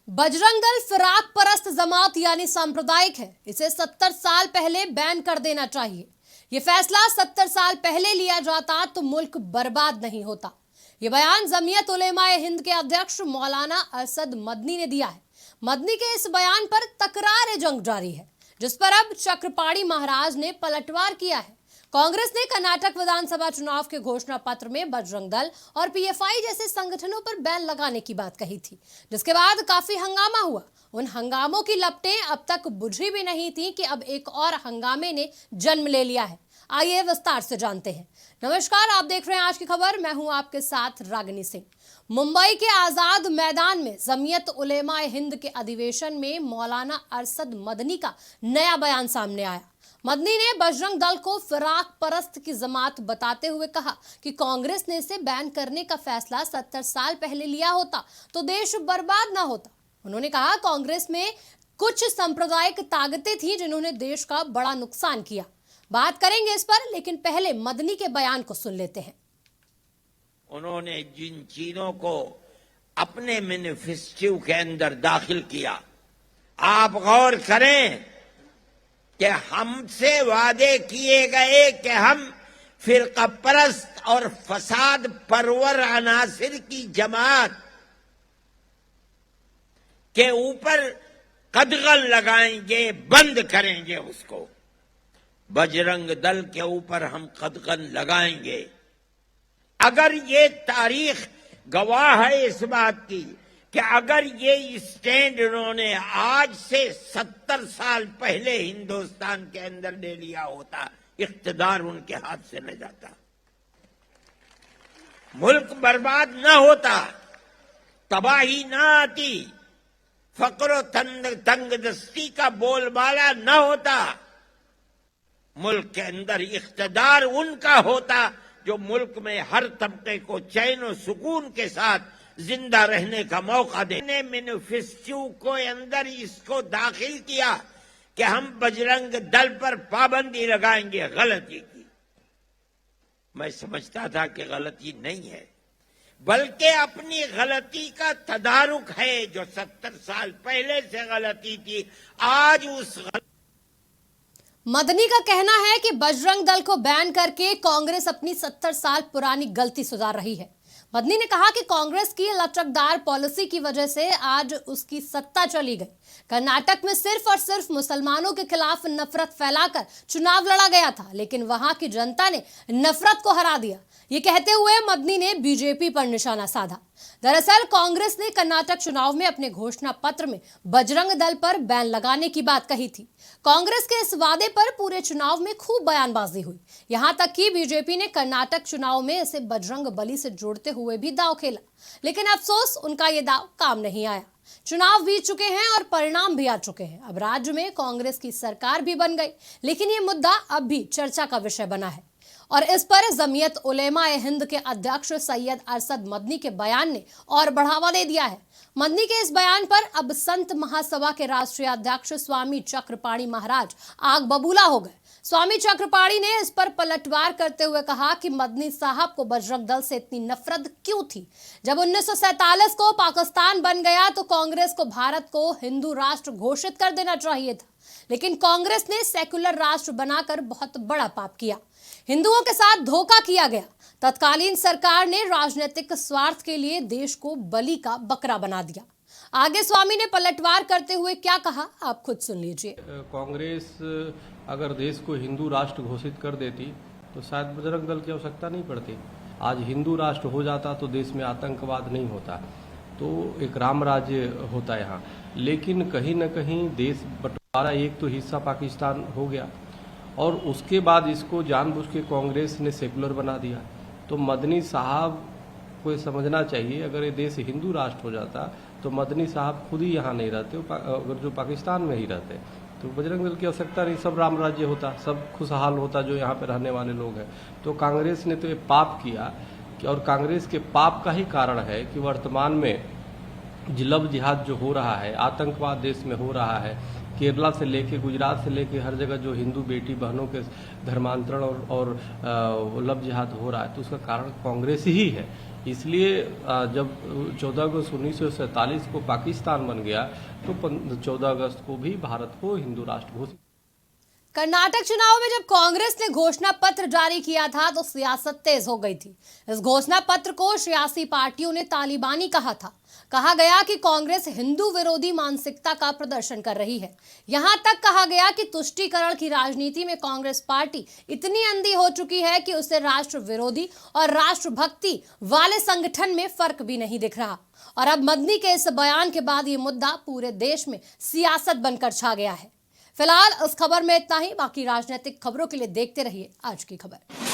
बजरंग दल फिराक परस्त जमात यानी सांप्रदायिक है। इसे 70 साल पहले बैन कर देना चाहिए। यह फैसला 70 साल पहले लिया जाता तो मुल्क बर्बाद नहीं होता। यह बयान जमीयत उलेमाए हिंद के अध्यक्ष मौलाना अरशद मदनी ने दिया है। मदनी के इस बयान पर तकरार जंग जारी है, जिस पर अब चक्रपाणी महाराज ने पलटवार किया है। कांग्रेस ने कर्नाटक विधानसभा चुनाव के घोषणा पत्र में बजरंग दल और पीएफआई जैसे संगठनों पर बैन लगाने की बात कही थी, जिसके बाद काफी हंगामा हुआ। उन हंगामों की लपटें अब तक बुझी भी नहीं थी कि अब एक और हंगामे ने जन्म ले लिया है। आइए विस्तार से जानते हैं। नमस्कार, आप देख रहे हैं आज की खबर। मैं हूं आपके साथ रागिनी सिंह। मुंबई के आजाद मैदान में जमीयत उलेमाए हिंद के अधिवेशन में मौलाना अरशद मदनी का नया बयान सामने आया। मदनी ने बजरंग दल को फिराक परस्त की जमात बताते हुए कहा कि कांग्रेस ने इसे बैन करने का फैसला 70 साल पहले लिया होता तो देश बर्बाद ना होता। उन्होंने कहा कांग्रेस में कुछ सांप्रदायिक ताकतें थी जिन्होंने देश का बड़ा नुकसान किया। बात करेंगे इस पर, लेकिन पहले मदनी के बयान को सुन लेते हैं। उन्होंने जिन चीजों को अपने मैनिफेस्टो के अंदर दाखिल किया, आप गौर करें कि हमसे वादे किए गए कि हम फिरका परस्त और फसाद परवर अनासिर की जमात के ऊपर कदगन लगाएंगे, बंद करेंगे उसको। बजरंग दल के ऊपर हम कदगन लगाएंगे। अगर ये तारीख गवाह है इस बात की कि अगर ये स्टैंड उन्होंने आज से 70 साल पहले हिंदुस्तान के अंदर ले लिया होता, इख्तिदार उनके हाथ से न जाता, मुल्क बर्बाद न होता, तबाही न आती, फक्र तंगदस्ती का बोलबाला न होता, मुल्क के अंदर इख्तिदार उनका होता जो मुल्क में हर तबके को चैन और सुकून के साथ जिंदा रहने का मौका दे। मैनिफेस्टो को अंदर इसको दाखिल किया कि हम बजरंग दल पर पाबंदी लगाएंगे। गलती की। मैं समझता था कि गलती नहीं है, बल्कि अपनी गलती का तदारुक है। जो 70 साल पहले से गलती थी, आज उस मदनी का कहना है कि बजरंग दल को बैन करके कांग्रेस अपनी 70 साल पुरानी गलती सुधार रही है। मदनी ने कहा कि कांग्रेस की लचकदार पॉलिसी की वजह से आज उसकी सत्ता चली गई। कर्नाटक में सिर्फ और सिर्फ मुसलमानों के खिलाफ नफरत फैलाकर चुनाव लड़ा गया था, लेकिन वहां की जनता ने नफरत को हरा दिया। ये कहते हुए मदनी ने बीजेपी पर निशाना साधा। दरअसल कांग्रेस ने कर्नाटक चुनाव में अपने घोषणा पत्र में बजरंग दल पर बैन लगाने की बात कही थी। कांग्रेस के इस वादे पर पूरे चुनाव में खूब बयानबाजी हुई। यहां तक कि बीजेपी ने कर्नाटक चुनाव में इसे बजरंग बली से जोड़ते हुए भी दांव खेला, लेकिन अफसोस उनका ये दांव काम नहीं आया। चुनाव बीत चुके हैं और परिणाम भी आ चुके हैं। अब राज्य में कांग्रेस की सरकार भी बन गई, लेकिन ये मुद्दा अब भी चर्चा का विषय बना है। और इस पर जमीयत उलेमाए हिंद के अध्यक्ष सैयद अरशद मदनी के बयान ने और बढ़ावा दे दिया है। मदनी के इस बयान पर अब संत महासभा के राष्ट्रीय अध्यक्ष स्वामी चक्रपाणी महाराज आग बबूला हो गए। स्वामी चक्रपाणी ने इस पर पलटवार करते हुए कहा कि मदनी साहब को बजरंग दल से इतनी नफरत क्यों थी। जब 1947 को पाकिस्तान बन गया तो कांग्रेस को भारत को हिंदू राष्ट्र घोषित कर देना चाहिए था, लेकिन कांग्रेस ने सेकुलर राष्ट्र बनाकर बहुत बड़ा पाप किया। हिंदुओं के साथ धोखा किया गया। तत्कालीन सरकार ने राजनीतिक स्वार्थ के लिए देश को बलि का बकरा बना दिया। आगे स्वामी ने पलटवार करते हुए क्या कहा, आप खुद सुन लीजिए। कांग्रेस अगर देश को हिंदू राष्ट्र घोषित कर देती तो शायद बजरंग दल की आवश्यकता नहीं पड़ती। आज हिंदू राष्ट्र हो जाता तो देश में आतंकवाद नहीं होता, तो एक राम राज्य होता यहाँ। लेकिन कहीं न कहीं देश बंटवारा, एक तो हिस्सा पाकिस्तान हो गया और उसके बाद इसको जानबूझ के कांग्रेस ने सेकुलर बना दिया। तो मदनी साहब को समझना चाहिए, अगर ये देश हिंदू राष्ट्र हो जाता तो मदनी साहब खुद ही यहाँ नहीं रहते, अगर जो पाकिस्तान में ही रहते तो बजरंग दल की आवश्यकता नहीं, सब राम राज्य होता, सब खुशहाल होता जो यहाँ पे रहने वाले लोग हैं। तो कांग्रेस ने तो ये पाप किया कि, और कांग्रेस के पाप का ही कारण है कि वर्तमान में लव जिहाद जो हो रहा है, आतंकवाद देश में हो रहा है, केरला से लेके गुजरात से लेके हर जगह जो हिंदू बेटी बहनों के धर्मांतरण और लव जिहाद हो रहा है, तो उसका कारण कांग्रेस ही है। इसलिए जब 14 अगस्त 1947 को पाकिस्तान बन गया तो 14 अगस्त को भी भारत को हिंदू राष्ट्र घोषित। कर्नाटक चुनाव में जब कांग्रेस ने घोषणा पत्र जारी किया था तो सियासत तेज हो गई थी। इस घोषणा पत्र को सियासी पार्टियों ने तालिबानी कहा था। कहा गया कि कांग्रेस हिंदू विरोधी मानसिकता का प्रदर्शन कर रही है। यहां तक कहा गया कि तुष्टीकरण की राजनीति में कांग्रेस पार्टी इतनी अंधी हो चुकी है कि उसे राष्ट्र विरोधी और राष्ट्रभक्ति वाले संगठन में फर्क भी नहीं दिख रहा। और अब मदनी के इस बयान के बाद ये मुद्दा पूरे देश में सियासत बनकर छा गया है। फिलहाल इस खबर में इतना ही। बाकी राजनीतिक खबरों के लिए देखते रहिए आज की खबर।